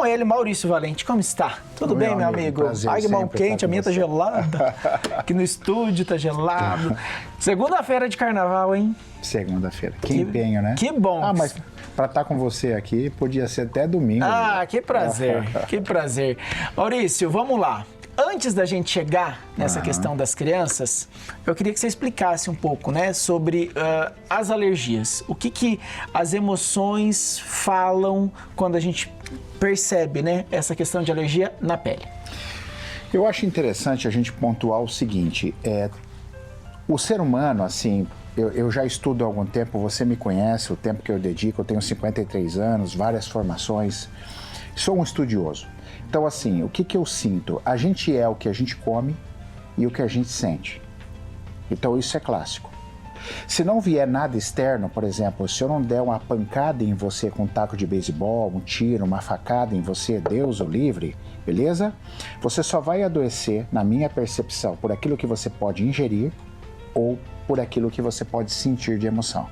com ele, Maurício Valente. Como está? Tudo bem, meu amigo? Ai, mão quente, a minha tá gelada. Aqui no estúdio tá gelado. Segunda-feira de carnaval, hein? Segunda-feira. Que empenho, né? Que bom. Ah, mas para estar com você aqui, podia ser até domingo. Ah, que prazer, que prazer. Maurício, vamos lá. Antes da gente chegar nessa questão das crianças, eu queria que você explicasse um pouco, né, sobre as alergias. O que as emoções falam quando a gente percebe, né, essa questão de alergia na pele? Eu acho interessante a gente pontuar o seguinte, o ser humano, assim, eu já estudo há algum tempo, você me conhece, o tempo que eu dedico, eu tenho 53 anos, várias formações, sou um estudioso. Então, assim, o que eu sinto? A gente é o que a gente come e o que a gente sente. Então, isso é clássico. Se não vier nada externo, por exemplo, se eu não der uma pancada em você com um taco de beisebol, um tiro, uma facada em você, Deus o livre, beleza? Você só vai adoecer, na minha percepção, por aquilo que você pode ingerir ou por aquilo que você pode sentir de emoção.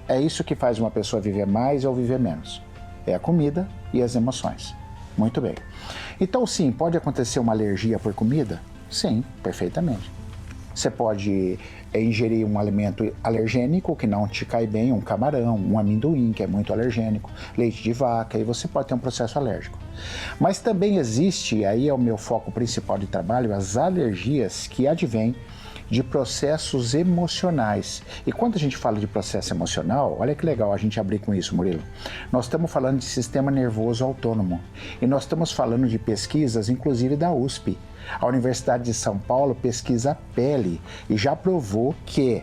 É isso que faz uma pessoa viver mais ou viver menos. É a comida e as emoções. Muito bem. Então, sim, pode acontecer uma alergia por comida? Sim, perfeitamente. Você pode ingerir um alimento alergênico que não te cai bem, um camarão, um amendoim, que é muito alergênico, leite de vaca, e você pode ter um processo alérgico. Mas também existe, aí é o meu foco principal de trabalho, as alergias que advêm de processos emocionais. E quando a gente fala de processo emocional, olha que legal a gente abrir com isso, Murilo. Nós estamos falando de sistema nervoso autônomo. E nós estamos falando de pesquisas, inclusive da USP. A Universidade de São Paulo pesquisa a pele e já provou que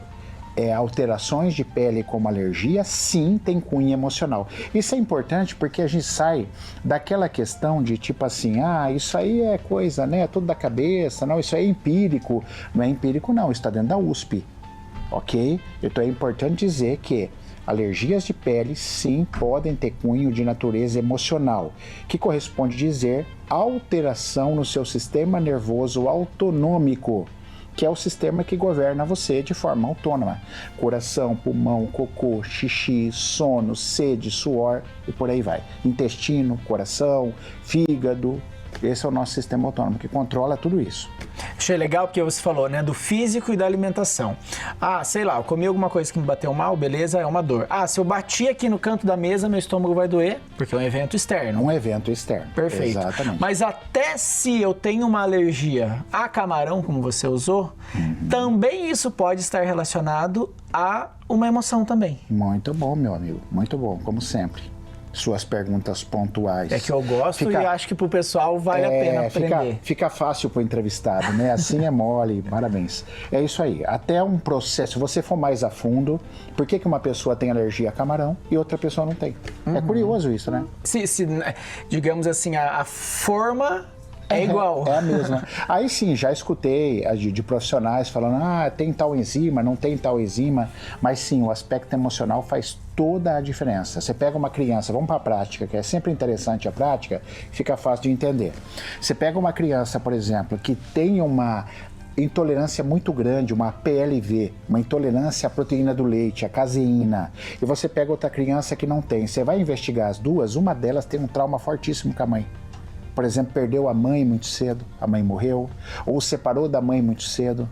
alterações de pele como alergia, sim, tem cunho emocional. Isso é importante porque a gente sai daquela questão de tipo assim, isso aí é coisa, né, tudo da cabeça, não, isso aí é empírico. Não é empírico não, está dentro da USP, ok? Então é importante dizer que alergias de pele, sim, podem ter cunho de natureza emocional, que corresponde dizer alteração no seu sistema nervoso autonômico, que é o sistema que governa você de forma autônoma. Coração, pulmão, cocô, xixi, sono, sede, suor e por aí vai. Intestino, coração, fígado, esse é o nosso sistema autônomo que controla tudo isso. Achei legal porque você falou, né, do físico e da alimentação. Sei lá, eu comi alguma coisa que me bateu mal, beleza, é uma dor. Se eu bati aqui no canto da mesa, meu estômago vai doer, porque é um evento externo. Um evento externo. Perfeito. Exatamente. Mas até se eu tenho uma alergia a camarão, como você usou, também isso pode estar relacionado a uma emoção também. Muito bom, meu amigo. Muito bom, como sempre. Suas perguntas pontuais. É que eu gosto e acho que pro pessoal vale a pena aprender. Fica fácil pro entrevistado, né? Assim é mole, parabéns. É isso aí. Até um processo, se você for mais a fundo, por que uma pessoa tem alergia a camarão e outra pessoa não tem? É curioso isso, né? Se digamos assim, a forma é igual. É a mesma. Aí sim, já escutei de profissionais falando, tem tal enzima, não tem tal enzima, mas sim, o aspecto emocional faz toda a diferença. Você pega uma criança, vamos para a prática, que é sempre interessante a prática, fica fácil de entender. Você pega uma criança, por exemplo, que tem uma intolerância muito grande, uma PLV, uma intolerância à proteína do leite, à caseína, e você pega outra criança que não tem, você vai investigar as duas, uma delas tem um trauma fortíssimo com a mãe. Por exemplo, perdeu a mãe muito cedo, a mãe morreu, ou separou da mãe muito cedo,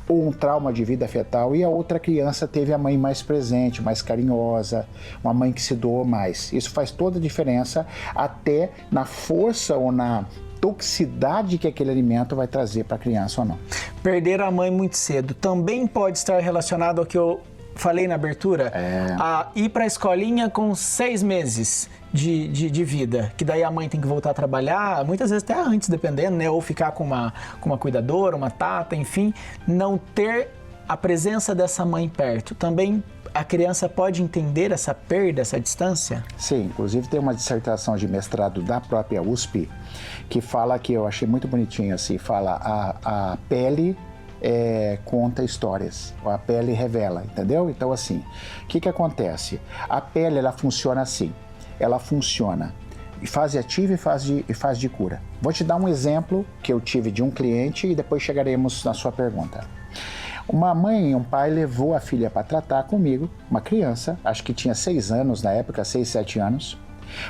ou um trauma de vida fetal, e a outra criança teve a mãe mais presente, mais carinhosa, uma mãe que se doou mais. Isso faz toda a diferença, até na força ou na toxicidade que aquele alimento vai trazer para a criança ou não. Perder a mãe muito cedo também pode estar relacionado ao que eu falei na abertura, a ir para a escolinha com 6 meses de vida, que daí a mãe tem que voltar a trabalhar, muitas vezes até antes, dependendo, né? Ou ficar com uma cuidadora, uma tata, enfim, não ter a presença dessa mãe perto. Também a criança pode entender essa perda, essa distância? Sim, inclusive tem uma dissertação de mestrado da própria USP que fala, que eu achei muito bonitinho assim, fala a pele conta histórias, a pele revela, entendeu? Então assim, o que acontece? A pele, ela funciona assim, ela funciona em fase ativa e fase de cura. Vou te dar um exemplo que eu tive de um cliente e depois chegaremos na sua pergunta. Uma mãe e um pai levou a filha para tratar comigo, uma criança, acho que tinha 6 anos na época, 6, 7 anos,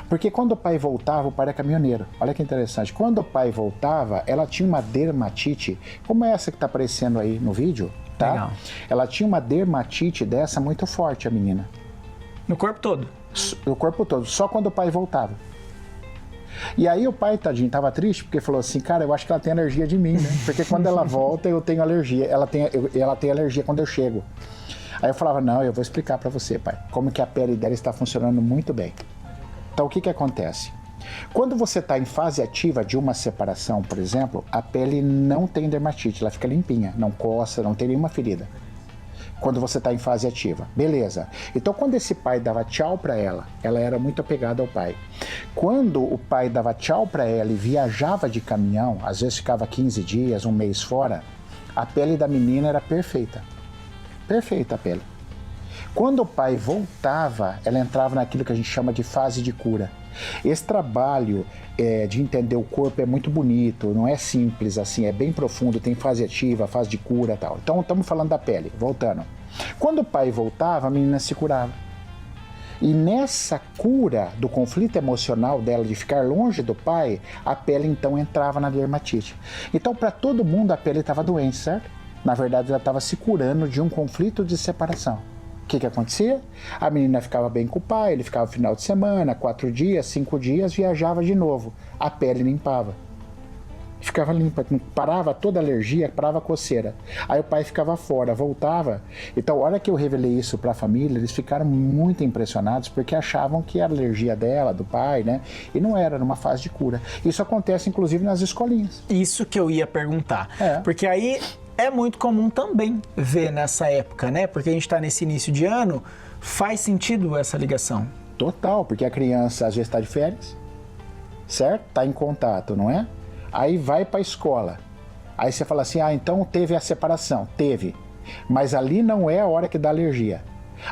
Porque quando o pai voltava, o pai era caminhoneiro. Olha que interessante. Quando o pai voltava, ela tinha uma dermatite, como essa que está aparecendo aí no vídeo, tá? Legal. Ela tinha uma dermatite dessa muito forte, a menina. No corpo todo? No corpo todo, só quando o pai voltava. E aí o pai, tadinho, tava triste porque falou assim, cara, eu acho que ela tem alergia de mim, né? Porque quando ela volta, eu tenho alergia. Ela tem alergia quando eu chego. Aí eu falava, não, eu vou explicar para você, pai, como que a pele dela está funcionando muito bem. Então, o que acontece? Quando você está em fase ativa de uma separação, por exemplo, a pele não tem dermatite, ela fica limpinha, não coça, não tem nenhuma ferida. Quando você está em fase ativa. Beleza. Então, quando esse pai dava tchau para ela era muito apegada ao pai. Quando o pai dava tchau para ela e viajava de caminhão, às vezes ficava 15 dias, um mês fora, a pele da menina era perfeita. Perfeita a pele. Quando o pai voltava, ela entrava naquilo que a gente chama de fase de cura. Esse trabalho de entender o corpo é muito bonito, não é simples assim, é bem profundo, tem fase ativa, fase de cura e tal. Então estamos falando da pele, voltando. Quando o pai voltava, a menina se curava. E nessa cura do conflito emocional dela de ficar longe do pai, a pele então entrava na dermatite. Então para todo mundo a pele estava doente, certo? Na verdade ela estava se curando de um conflito de separação. O que acontecia? A menina ficava bem com o pai, ele ficava no final de semana, 4 dias, 5 dias, viajava de novo. A pele limpava. Ficava limpa, parava toda a alergia, parava a coceira. Aí o pai ficava fora, voltava. Então, a hora que eu revelei isso para a família, eles ficaram muito impressionados porque achavam que era alergia dela, do pai, né? E não era, numa fase de cura. Isso acontece, inclusive, nas escolinhas. Isso que eu ia perguntar. Porque aí é muito comum também ver nessa época, né? Porque a gente está nesse início de ano, faz sentido essa ligação? Total, porque a criança às vezes está de férias, certo? Está em contato, não é? Aí vai para a escola. Aí você fala assim, então teve a separação. Teve. Mas ali não é a hora que dá alergia.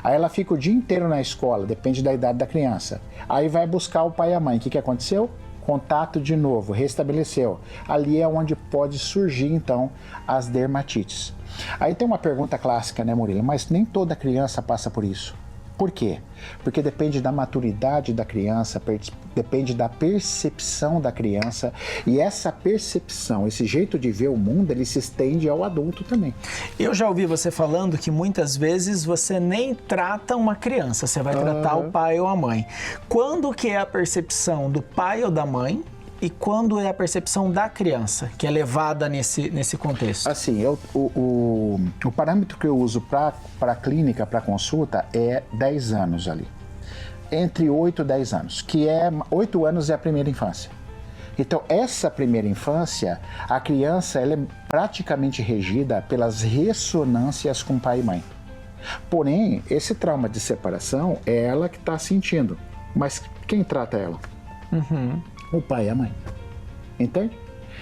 Aí ela fica o dia inteiro na escola, depende da idade da criança. Aí vai buscar o pai e a mãe. O que aconteceu? Contato de novo, restabeleceu. Ali é onde pode surgir, então, as dermatites. Aí tem uma pergunta clássica, né, Murilo? Mas nem toda criança passa por isso. Por quê? Porque depende da maturidade da criança, depende da percepção da criança, e essa percepção, esse jeito de ver o mundo, ele se estende ao adulto também. Eu já ouvi você falando que muitas vezes você nem trata uma criança, você vai tratar o pai ou a mãe. Quando que é a percepção do pai ou da mãe? E quando é a percepção da criança, que é levada nesse contexto? Assim, o parâmetro que eu uso para a clínica, para consulta, é 10 anos ali. Entre 8 e 10 anos, que 8 anos é a primeira infância. Então, essa primeira infância, a criança ela é praticamente regida pelas ressonâncias com pai e mãe. Porém, esse trauma de separação é ela que está sentindo. Mas quem trata ela? O pai e a mãe. Entende?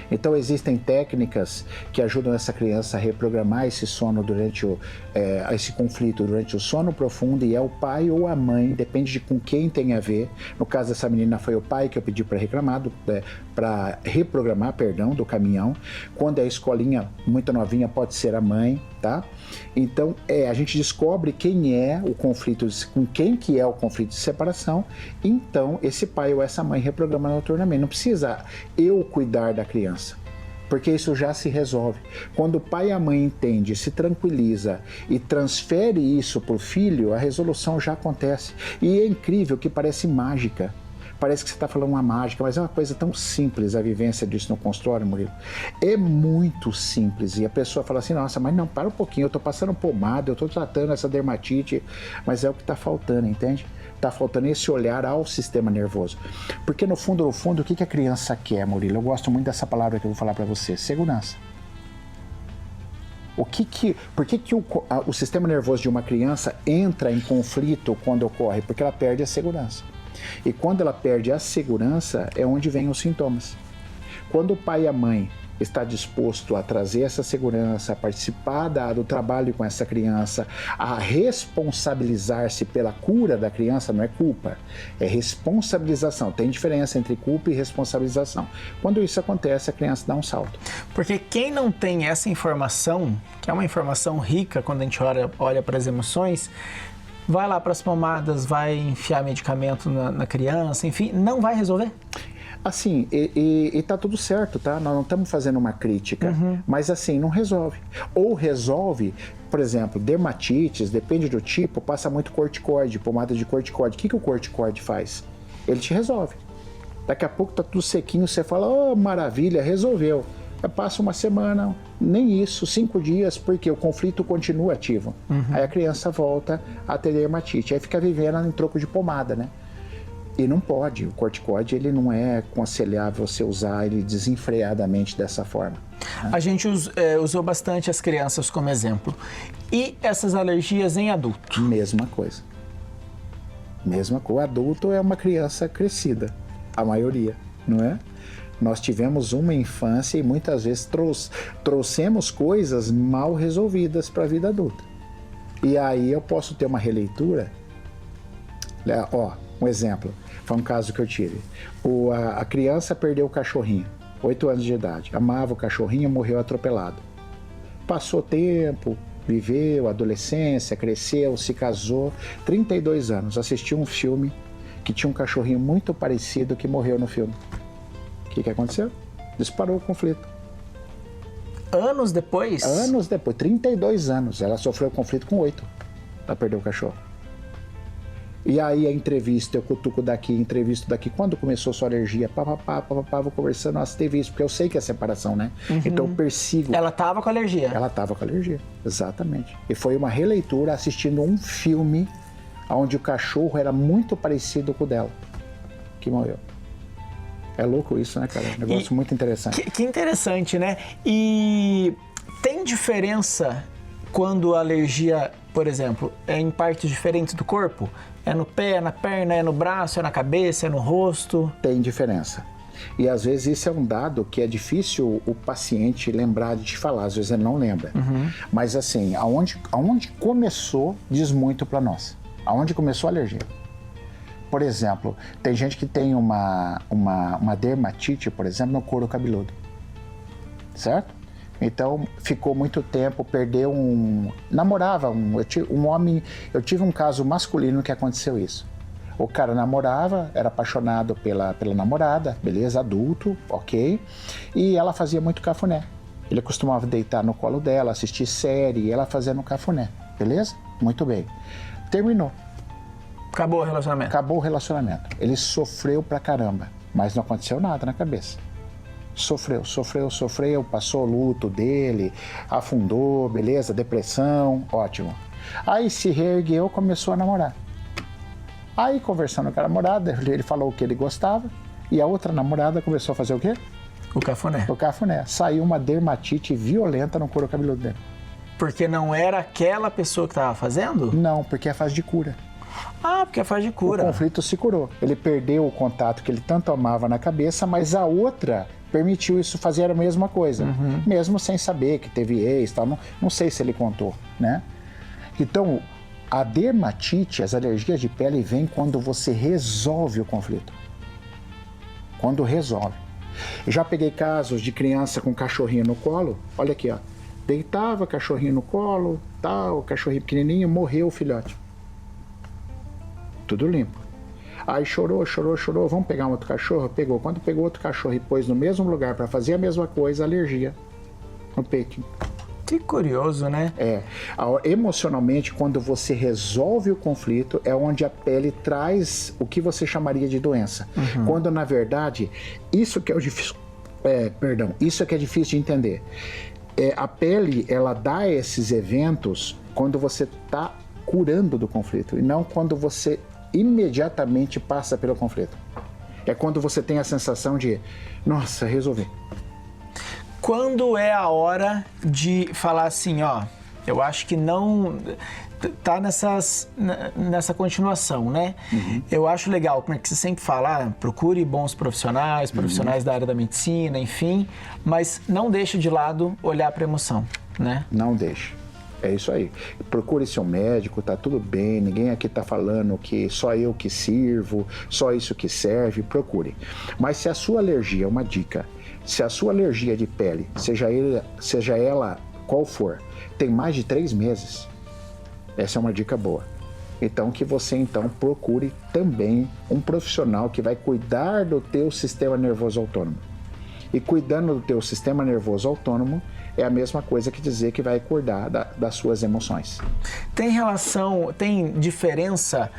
Então existem técnicas que ajudam essa criança a reprogramar esse sono durante esse conflito durante o sono profundo, e é o pai ou a mãe, depende de com quem tem a ver. No caso dessa menina foi o pai que eu pedi para reprogramar, do caminhão. Quando é a escolinha muito novinha, pode ser a mãe, tá? Então a gente descobre quem é o conflito, com quem que é o conflito de separação. Então esse pai ou essa mãe reprograma noturamente. Não precisa eu cuidar da criança, porque isso já se resolve. Quando o pai e a mãe entendem, se tranquiliza e transfere isso para o filho, a resolução já acontece. E é incrível que parece mágica. Parece que você está falando uma mágica, mas é uma coisa tão simples a vivência disso no consultório, Murilo. É muito simples. E a pessoa fala assim, nossa, mas não, para um pouquinho, eu estou passando pomada, eu estou tratando essa dermatite, mas é o que está faltando, entende? Está faltando esse olhar ao sistema nervoso. Porque no fundo, o que a criança quer, Murilo? Eu gosto muito dessa palavra que eu vou falar para você, segurança. Por que o sistema nervoso de uma criança entra em conflito quando ocorre? Porque ela perde a segurança. E quando ela perde a segurança, é onde vem os sintomas. Quando o pai e a mãe está disposto a trazer essa segurança, a participar do trabalho com essa criança, a responsabilizar-se pela cura da criança, não é culpa, é responsabilização. Tem diferença entre culpa e responsabilização. Quando isso acontece, a criança dá um salto. Porque quem não tem essa informação, que é uma informação rica quando a gente olha para as emoções, vai lá para as pomadas, vai enfiar medicamento na criança, enfim, não vai resolver? Assim, e tá tudo certo, tá? Nós não estamos fazendo uma crítica, mas assim, não resolve. Ou resolve, por exemplo, dermatites, depende do tipo, passa muito corticoide, pomada de corticoide. O que o corticoide faz? Ele te resolve. Daqui a pouco tá tudo sequinho, você fala, oh, maravilha, resolveu. Passa uma semana, nem isso, 5 dias, porque o conflito continua ativo. Aí a criança volta a ter dermatite, aí fica vivendo em troco de pomada, né? E não pode, o corticoide ele não é aconselhável você usar ele desenfreadamente dessa forma. Né? A gente usou bastante as crianças como exemplo. E essas alergias em adulto? Mesma coisa. Mesma coisa. O adulto é uma criança crescida, a maioria, não é? Nós tivemos uma infância e muitas vezes trouxemos coisas mal resolvidas para a vida adulta. E aí eu posso ter uma releitura. Ó, um exemplo, foi um caso que eu tive. A criança perdeu o cachorrinho, 8 anos de idade. Amava o cachorrinho, morreu atropelado. Passou tempo, viveu, adolescência, cresceu, se casou. 32 anos, assistiu um filme que tinha um cachorrinho muito parecido que morreu no filme. O que aconteceu? Disparou o conflito. Anos depois? Anos depois, 32 anos. Ela sofreu conflito com 8. Ela perdeu o cachorro. E aí a entrevista, eu cutuco daqui, entrevisto daqui. Quando começou sua alergia? Vou conversando, nossa, teve isso, porque eu sei que é separação, né? Então eu persigo. Ela tava com alergia? Ela tava com alergia, exatamente. E foi uma releitura assistindo um filme onde o cachorro era muito parecido com o dela, que morreu. É louco isso, né, cara? Um negócio muito interessante. Que interessante, né? E tem diferença quando a alergia, por exemplo, é em partes diferentes do corpo? É no pé, é na perna, é no braço, é na cabeça, é no rosto? Tem diferença. E às vezes isso é um dado que é difícil o paciente lembrar de te falar, às vezes ele não lembra. Mas assim, aonde começou diz muito para nós. Aonde começou a alergia. Por exemplo, tem gente que tem uma dermatite, por exemplo, no couro cabeludo, certo? Então, ficou muito tempo, perdeu namorava um homem, eu tive um caso masculino que aconteceu isso. O cara namorava, era apaixonado pela namorada, beleza, adulto, ok, e ela fazia muito cafuné. Ele costumava deitar no colo dela, assistir série, e ela fazia no cafuné, beleza? Muito bem. Terminou. Acabou o relacionamento? Acabou o relacionamento. Ele sofreu pra caramba, mas não aconteceu nada na cabeça. Sofreu, passou o luto dele, afundou, beleza, depressão, ótimo. Aí se reergueu, começou a namorar. Aí conversando com a namorada, ele falou o que ele gostava, e a outra namorada começou a fazer o quê? O cafuné. O cafuné. Saiu uma dermatite violenta no couro cabeludo dele. Porque não era aquela pessoa que estava fazendo? Não, porque é fase de cura. Ah, porque é fase de cura. O conflito se curou. Ele perdeu o contato que ele tanto amava na cabeça, mas a outra permitiu isso fazer a mesma coisa. Mesmo sem saber que teve ex, tal. Não sei se ele contou, né? Então, a dermatite, as alergias de pele, vêm quando você resolve o conflito. Quando resolve. Eu já peguei casos de criança com cachorrinho no colo. Olha aqui, ó. Deitava, cachorrinho no colo, tal, cachorrinho pequenininho, morreu o filhote. Tudo limpo. Aí chorou, vamos pegar um outro cachorro? Pegou. Quando pegou outro cachorro e pôs no mesmo lugar para fazer a mesma coisa, alergia no peito. Que curioso, né? Emocionalmente, quando você resolve o conflito, é onde a pele traz o que você chamaria de doença. Quando, na verdade, isso que é o difícil... isso que é difícil de entender. A pele, ela dá esses eventos quando você está curando do conflito, e não quando você imediatamente passa pelo conflito. É quando você tem a sensação de, nossa, resolvi. Quando é a hora de falar assim, ó, eu acho que não tá nessa continuação, né? Eu acho legal, como é que você sempre fala, procure bons profissionais da área da medicina, enfim, mas não deixe de lado olhar para a emoção, né? Não deixe. É isso aí. Procure seu médico, tá tudo bem, ninguém aqui tá falando que só eu que sirvo, só isso que serve, procure. Mas se a sua alergia, uma dica, se a sua alergia de pele, seja ela qual for, tem mais de 3 meses, essa é uma dica boa. Então que você então procure também um profissional que vai cuidar do teu sistema nervoso autônomo. E cuidando do teu sistema nervoso autônomo é a mesma coisa que dizer que vai cuidar das suas emoções. Tem diferença,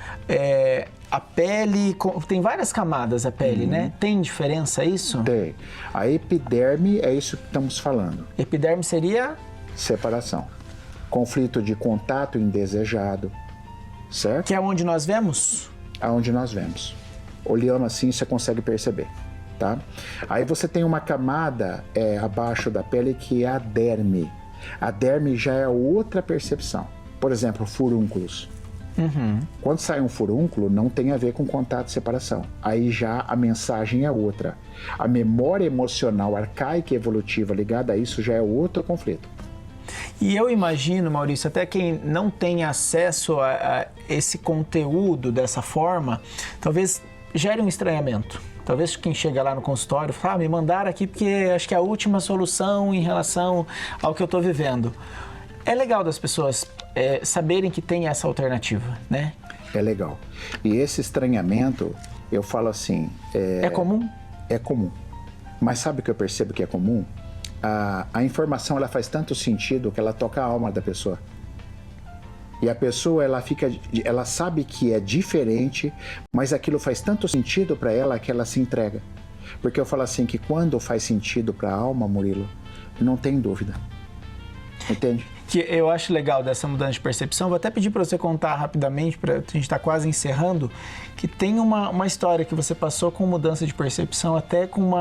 a pele, tem várias camadas a pele, né? Tem diferença isso? Tem. A epiderme é isso que estamos falando. Epiderme seria? Separação. Conflito de contato indesejado, certo? Que é onde nós vemos? Aonde nós vemos. Olhando assim, você consegue perceber, tá? Aí você tem uma camada abaixo da pele que é a derme. A derme já é outra percepção. Por exemplo, furúnculos. Quando sai um furúnculo, não tem a ver com contato e separação. Aí já a mensagem é outra. A memória emocional arcaica e evolutiva ligada a isso já é outro conflito. E eu imagino, Maurício, até quem não tem acesso a esse conteúdo dessa forma, talvez gere um estranhamento. Talvez quem chega lá no consultório fala, me mandaram aqui porque acho que é a última solução em relação ao que eu estou vivendo. É legal das pessoas saberem que tem essa alternativa, né? É legal. E esse estranhamento, eu falo assim... É comum? É comum. Mas sabe o que eu percebo que é comum? A informação ela faz tanto sentido que ela toca a alma da pessoa. E a pessoa ela sabe que é diferente, mas aquilo faz tanto sentido para ela que ela se entrega. Porque eu falo assim que quando faz sentido para a alma, Murilo, não tem dúvida. Entende? Que eu acho legal dessa mudança de percepção, vou até pedir para você contar rapidamente, a gente está quase encerrando, que tem uma história que você passou com mudança de percepção até com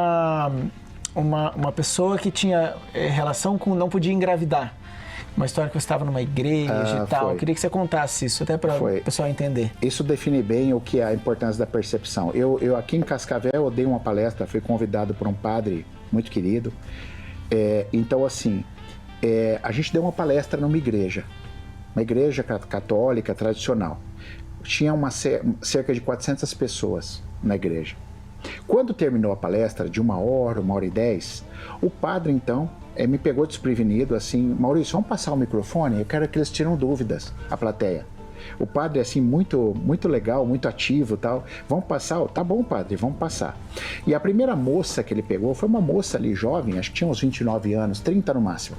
uma pessoa que tinha relação com não podia engravidar. Uma história que você estava numa igreja e tal. Foi. Eu queria que você contasse isso, até para o pessoal entender. Isso define bem o que é a importância da percepção. Eu aqui em Cascavel, eu dei uma palestra, fui convidado por um padre muito querido. Então, assim, a gente deu uma palestra numa igreja católica, tradicional. Tinha cerca de 400 pessoas na igreja. Quando terminou a palestra, de 1h, 1h10, o padre, então, me pegou desprevenido, assim, Maurício, vamos passar o microfone? Eu quero que eles tiram dúvidas, a plateia. O padre, assim, muito, muito legal, muito ativo e tal. Vamos passar? Tá bom, padre, vamos passar. E a primeira moça que ele pegou foi uma moça ali, jovem, acho que tinha uns 29 anos, 30 no máximo.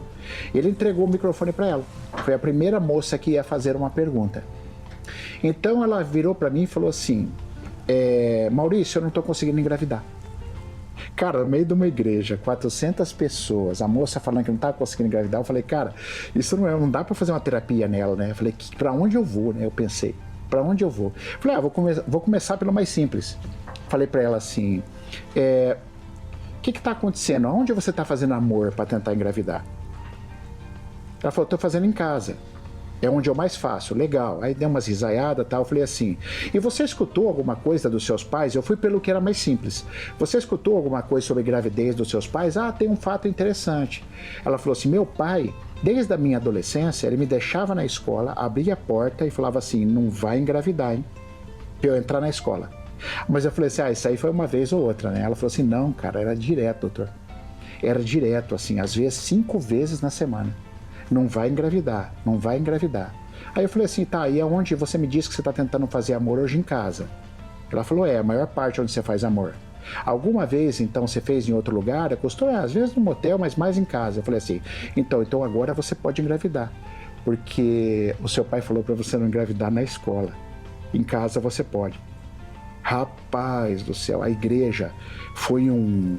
Ele entregou o microfone para ela. Foi a primeira moça que ia fazer uma pergunta. Então ela virou para mim e falou assim, Maurício, eu não estou conseguindo engravidar. Cara, no meio de uma igreja, 400 pessoas, a moça falando que não estava conseguindo engravidar, eu falei, cara, isso não dá para fazer uma terapia nela, né? Eu falei, para onde eu vou, né? Eu pensei, para onde eu vou? Eu falei, vou começar pelo mais simples. Falei para ela assim, o que está acontecendo? Onde você está fazendo amor para tentar engravidar? Ela falou, estou fazendo em casa. É onde eu mais faço, legal. Aí deu umas risaiadas e tal, eu falei assim, e você escutou alguma coisa dos seus pais? Eu fui pelo que era mais simples. Você escutou alguma coisa sobre gravidez dos seus pais? Tem um fato interessante. Ela falou assim, meu pai, desde a minha adolescência, ele me deixava na escola, abria a porta e falava assim, não vai engravidar, hein? Pra eu entrar na escola. Mas eu falei assim, isso aí foi uma vez ou outra, né? Ela falou assim, não, cara, era direto, doutor. Era direto, assim, às vezes 5 vezes na semana. Não vai engravidar, não vai engravidar. Aí eu falei assim, tá, e aonde você me disse que você está tentando fazer amor hoje em casa? Ela falou, a maior parte onde você faz amor. Alguma vez, então, você fez em outro lugar? Custou, às vezes no motel, mas mais em casa. Eu falei assim, então agora você pode engravidar. Porque o seu pai falou para você não engravidar na escola. Em casa você pode. Rapaz do céu, a igreja foi um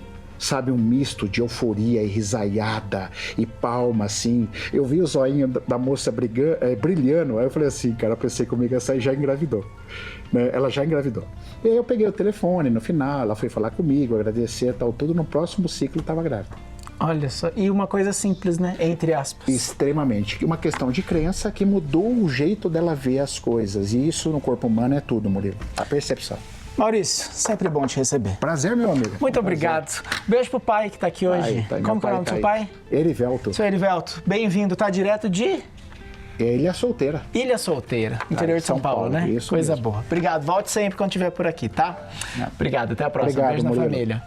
misto de euforia e risaiada e palma, assim. Eu vi o zoinho da moça brilhando, aí eu falei assim, cara, eu pensei comigo, essa aí já engravidou. Né? Ela já engravidou. E aí eu peguei o telefone, no final, ela foi falar comigo, agradecer, tal, tudo. No próximo ciclo estava grávida. Olha só, e uma coisa simples, né? Entre aspas. Extremamente. Uma questão de crença que mudou o jeito dela ver as coisas. E isso no corpo humano é tudo, Murilo. A percepção. Maurício, sempre bom te receber. Prazer, meu amigo. Muito obrigado. Beijo pro pai que tá aqui hoje. Como que é o nome do seu pai? Erivelto. Seu Erivelto, bem-vindo. Tá direto de? Ilha Solteira. Ilha Solteira, interior de São Paulo, né? Isso Coisa mesmo. boa. Obrigado. Volte sempre quando estiver por aqui, tá? Obrigado. Até a próxima. Obrigado, Beijo na Murilo. família.